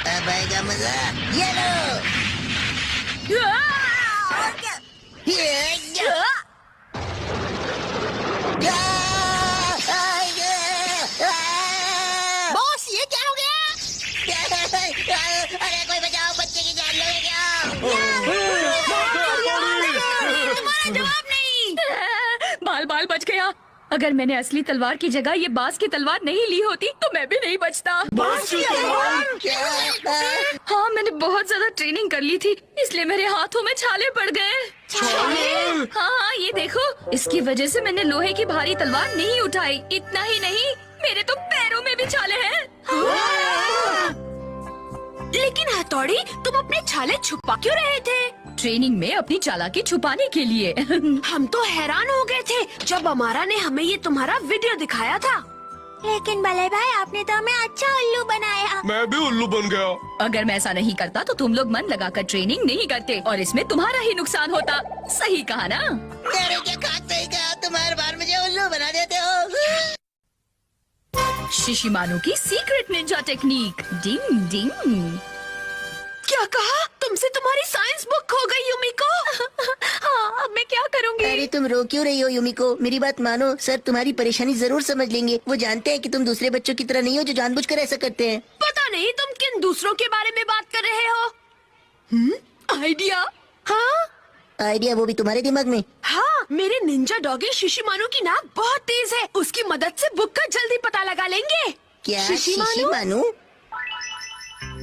अब आएगा मजा। ये लो। ये लो। बॉस ये क्या हो गया? अरे कोई बचाओ, बच्चे की जान ले जाओ। तुम्हारा जवाब नहीं। बाल बाल बच गया। अगर मैंने असली तलवार की जगह ये बांस की तलवार नहीं ली होती तो मैं भी नहीं बचता। हाँ, मैंने बहुत ज्यादा ट्रेनिंग कर ली थी, इसलिए मेरे हाथों में छाले पड़ गए। हाँ, ये देखो, इसकी वजह से मैंने लोहे की भारी तलवार नहीं उठाई। इतना ही नहीं, मेरे तो पैरों में भी छाले हैं। लेकिन हथौड़ी, तुम अपने छाले छुपा क्यों रहे थे? ट्रेनिंग में अपनी चालाकी छुपाने के लिए। हम तो हैरान हो गए थे जब अमारा ने हमें ये तुम्हारा वीडियो दिखाया था। लेकिन बल्ले भाई, आपने तो हमें अच्छा उल्लू बनाया। मैं भी उल्लू बन गया। अगर मैं ऐसा नहीं करता तो तुम लोग मन लगाकर ट्रेनिंग नहीं करते और इसमें तुम्हारा ही नुकसान होता। सही कहा ना? अरे क्या खाते ही क्या, तुम हर बार मुझे उल्लू बना देते हो। शिशिमानु की सीक्रेट निंजा टेक्निक। डिंग डिंग। क्या कहा? तुमसे तुम्हारी साइंस बुक खो गई युमिको। हाँ, अब मैं क्या करूँगी? अरे तुम रो क्यों रही हो युमिको? मेरी बात मानो, सर तुम्हारी परेशानी जरूर समझ लेंगे। वो जानते हैं कि तुम दूसरे बच्चों की तरह नहीं हो जो जानबूझकर ऐसा करते हैं। पता नहीं तुम किन दूसरों के बारे में बात कर रहे हो। आइडिया। हाँ आइडिया वो भी तुम्हारे दिमाग में? हाँ, मेरे निंजा डॉगी शिशिमानु की नाक बहुत तेज है। उसकी मदद से बुक का जल्दी पता लगा लेंगे। क्या शिशिमानु? शिशिमानु?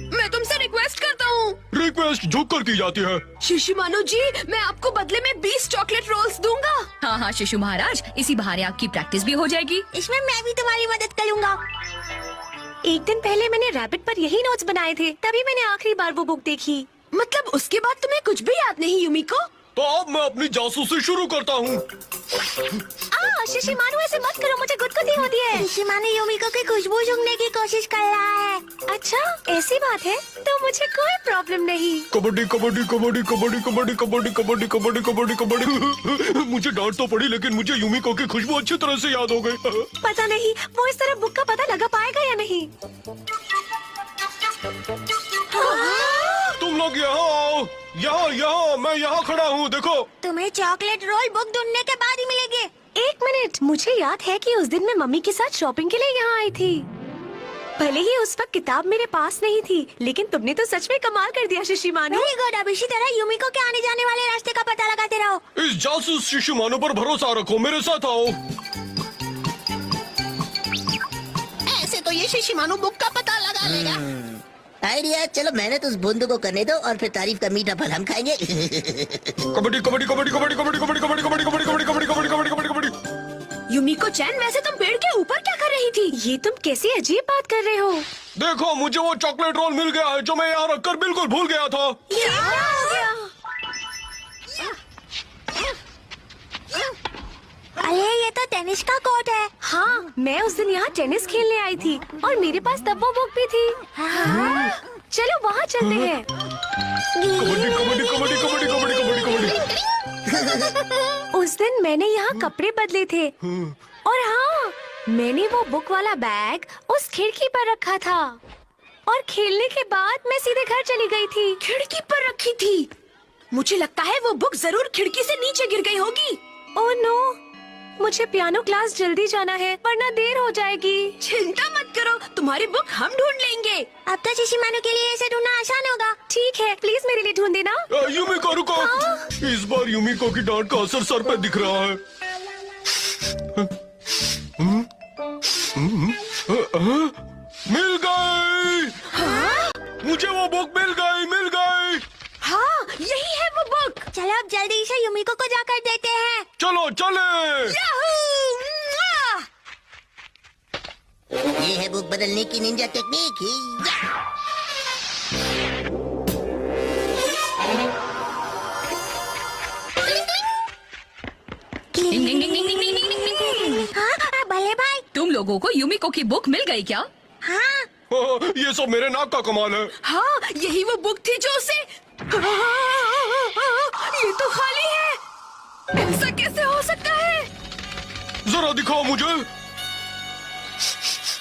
मैं तुमसे रिक्वेस्ट करता हूँ। रिक्वेस्ट झुक कर की जाती है। शिशिमानु जी, मैं आपको बदले में 20 चॉकलेट रोल्स दूंगा। हाँ हाँ शिशु महाराज, इसी बहाने आपकी प्रैक्टिस भी हो जाएगी। इसमें मैं भी तुम्हारी मदद करूँगा। एक दिन पहले मैंने रैबिट पर यही नोट्स बनाए थे, तभी मैंने आखिरी बार वो बुक देखी। मतलब उसके बाद तुम्हें कुछ भी याद नहीं युमिको? तो अब मैं अपनी जासूसी शुरू करता हूँ। शिशिमानु ऐसे मत करो, मुझे गुदगुदी होती है। शिशिमानु युमिको की खुशबू सूंघने की कोशिश कर रहा है। अच्छा, ऐसी बात है तो मुझे कोई प्रॉब्लम नहीं। कबड्डी कबड्डी कबड्डी कबड्डी कबड्डी कबड्डी कबड्डी कबड्डी कबड्डी कबड्डी। मुझे डांट तो पड़ी, लेकिन मुझे युमिको की खुशबू अच्छी तरह से याद हो गई। पता नहीं वो इस तरह बुक का पता लगा पाएगा या नहीं। तुम लोग यहाँ आओ। यहाँ मैं यहाँ खड़ा हूँ, देखो। तुम्हें चॉकलेट रोल बुक ढूंढने के बाद ही मिलेंगे। एक मिनट, मुझे याद है कि उस दिन मैं मम्मी के साथ शॉपिंग के लिए यहाँ आई थी। भले ही उस वक्त किताब मेरे पास नहीं थी, लेकिन तुमने तो सच में कमाल कर दिया शिशिमानु। Very good. अब इसी तरह युमिको के आने जाने वाले रास्ते का पता लगाते रहो। इस जासूस शिशुमानु पर भरोसा रखो, मेरे साथ आओ। ऐसे तो ये शिशिमानु बुक का पता लगा लेगा। आइडिया, चलो मेहनत उस बूंदू को करने दो और फिर तारीफ का मीठा फल हम खाएंगे। कबड्डी कबड्डी कबड्डी कबड्डी कबड्डी कबड्डी कबड्डी कबड्डी कबड्डी कबड्डी कबड्डी कबड्डी कबड्डी कबड्डी कबड्डी। युमिको चैन, वैसे तुम पेड़ के ऊपर क्या कर रही थी? ये तुम कैसी अजीब बात कर रहे हो? देखो, मुझे वो चॉकलेट रोल मिल गया है जो मैं यहाँ रखकर बिल्कुल भूल गया था। ये क्या हो गया? अरे ये तो टेनिस का कोर्ट है। हाँ, मैं उस दिन यहाँ टेनिस खेलने आई थी और मेरे पास तब वो बुक भी थी। चलो वहाँ चलते हैं। कबड्डी कबड्डी कबड्डी कबड्डी कबड्डी कबड्डी कबड्डी। उस दिन मैंने यहाँ कपड़े बदले थे और हाँ, मैंने वो बुक वाला बैग उस खिड़की पर रखा था और खेलने के बाद मैं सीधे घर चली गई थी। खिड़की पर रखी थी? मुझे लगता है वो बुक जरूर खिड़की से नीचे गिर गई होगी। ओह नो, मुझे पियानो क्लास जल्दी जाना है वरना देर हो जाएगी। चिंता मत करो, तुम्हारी बुक हम ढूंढ लेंगे। अब तो शिशिमानु के लिए इसे ढूंढना आसान होगा। ठीक है, प्लीज मेरे लिए ढूंढ देना। युमिको रुको। इस बार युमिको की डांट का असर सर पे दिख रहा है। मिल गई। मुझे वो बुक मिल गई, मिल गई। हाँ, यही है वो बुक। चलो अब जल्दी से युमिको को जाकर देते हैं। चलो चले। ये है बुक बदलने की निंजा टेक्निक ही। डिंग डिंग डिंग डिंग डिंग डिंग डिंग डिंग डिंग। हाँ भले भाई। तुम लोगों को युमिको की बुक मिल गई क्या? हाँ ये सब मेरे नाक का कमाल है। हाँ, यही वो बुक थी जो उसे। ये तो खाली है। ऐसा कैसे हो सकता है? जरा दिखाओ मुझे।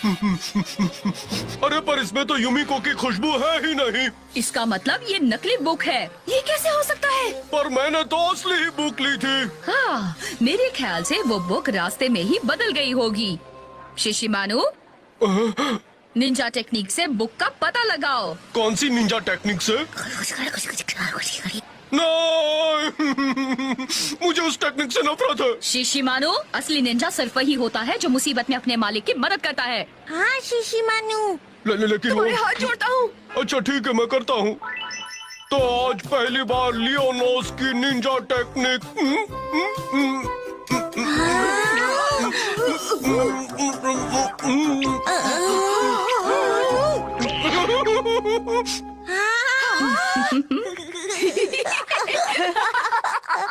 अरे पर इसमें तो यूमिको की खुशबू है ही नहीं। इसका मतलब ये नकली बुक है। ये कैसे हो सकता है? पर मैंने तो असली ही बुक ली थी। हाँ, मेरे ख्याल से वो बुक रास्ते में ही बदल गई होगी। शिशिमानु, निंजा टेक्निक से बुक का पता लगाओ। कौन सी निंजा टेक्निक से? नहीं, मुझे उस टेक्निक से नफरत है। शिशिमानु, असली निंजा सिर्फ वही होता है जो मुसीबत में अपने मालिक की मदद करता है। हाँ शिशिमानु, लेकिन तुम्हारे हाथ जोड़ता हूँ। अच्छा ठीक है, मैं करता हूँ। तो आज पहली बार लियोनोस की निंजा टेक्निक।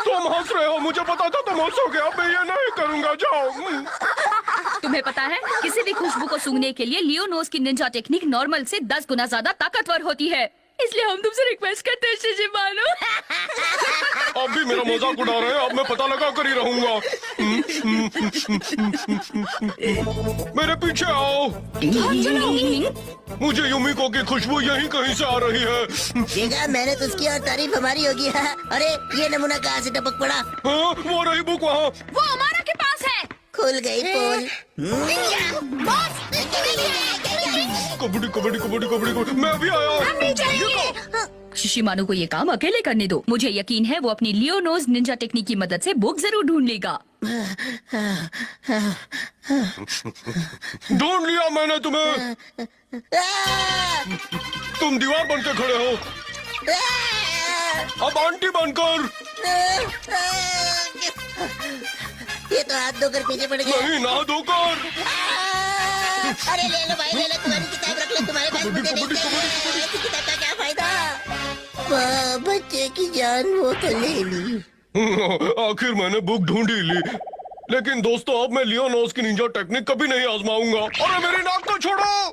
तुम हंस रहे हो, मुझे पता था तुम हंसोगे। अब मैं ये नहीं करूँगा, जाओ। तुम्हें पता है, किसी भी खुशबू को सूंघने के लिए लियोनोस की निंजा टेक्निक नॉर्मल से 10 गुना ज्यादा ताकतवर होती है। इसलिए हम तुमसे रिक्वेस्ट करते हैं शिशिमानु। अब भी मेरा मजाक उड़ा रहे हैं। अब मैं पता लगा कर ही रहूंगा। मेरे पीछे आओ। मुझे यूमिको की खुशबू यहीं कहीं से आ रही है। देखा, मैंने तो उसकी और तारीफ हमारी होगी। अरे ये नमूना कहाँ से टपक पड़ा? हाँ, वो रही बुक वहाँ। वो हमारा के पास है। खुल गई पोल। कबड्डी कबड्डी कबड्डी कबड्डी कबड्डी। मैं भी आया। शिशिमानु को ये काम अकेले करने दो। मुझे यकीन है वो अपनी लियोनोस निंजा टेक्निक की मदद से बुक जरूर ढूंढ लेगा। ढूंढ लिया मैंने तुम्हें। तुम दीवार बन के खड़े हो। अब आंटी बनकर। ये तो हाथ धोकर पीछे पड़ गया। नहीं, ना धोकर। अरे ले लो भाई, ले लो, तुम्हारी किताब रख लो। तुम्हारे पास मुझे नहीं चाहिए। ऐसी किताब का क्या फायदा? बच्चे की जान वो तो ले ली। आखिर मैंने बुक ढूंढ ही ली। लेकिन दोस्तों, अब मैं लियोनोस की निंजा टेक्निक कभी नहीं आजमाऊंगा। अरे मेरी नाक को छोड़ो।